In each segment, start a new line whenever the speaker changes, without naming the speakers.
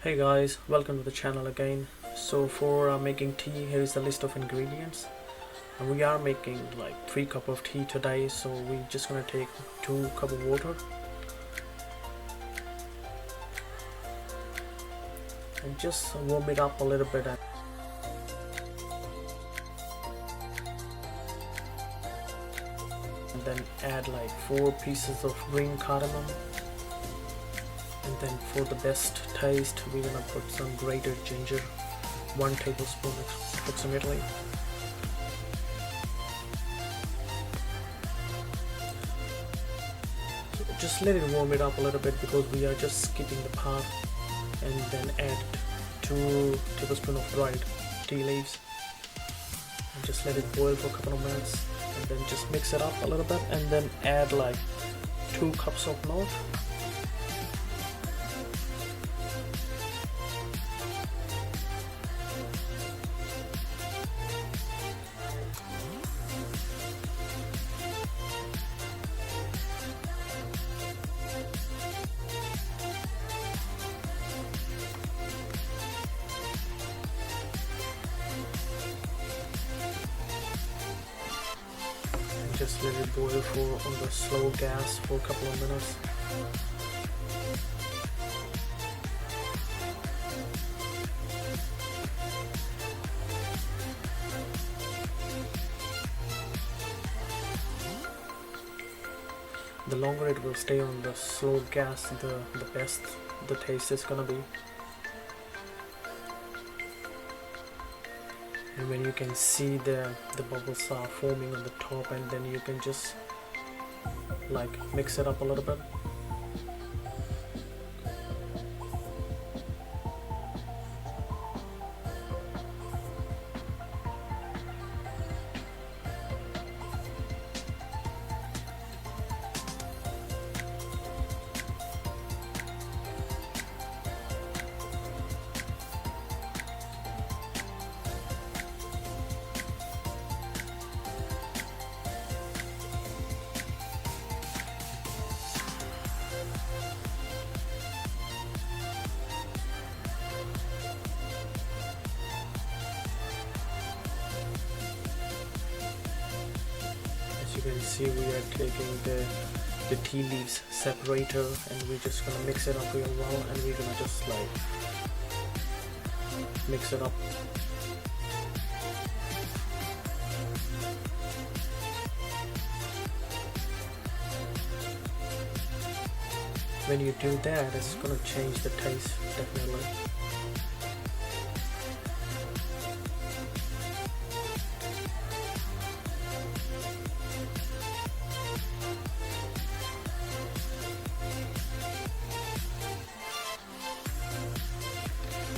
Hey guys, welcome to the channel again. So for making tea, here is the list of ingredients. And we are making like 3 cups of tea today, so we're just gonna take 2 cups of water and just warm it up a little bit, and then add like 4 pieces of green cardamom. And then for the best taste, we're gonna put some grated ginger, 1 tablespoon approximately. So just let it warm it up a little bit because we are just skipping the part, and then add 2 tablespoons of dried tea leaves and just let it boil for a couple of minutes, and then just mix it up a little bit, and then add like 2 cups of milk. Just let it boil on the slow gas for a couple of minutes. The longer it will stay on the slow gas, the best the taste is gonna be. And when you can see the bubbles are forming on the top, and then you can just like mix it up a little bit. You can see we are taking the tea leaves separator, and we're just gonna mix it up real well, and we're gonna just like mix it up. When you do that, it's gonna change the taste definitely.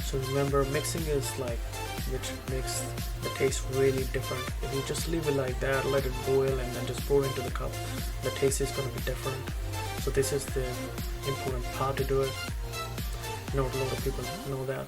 So remember, mixing is like which makes the taste really different. If you just leave it like that, let it boil, and then just pour into the cup, the taste is going to be different. So this is the important part to do it. Not a lot of people know that.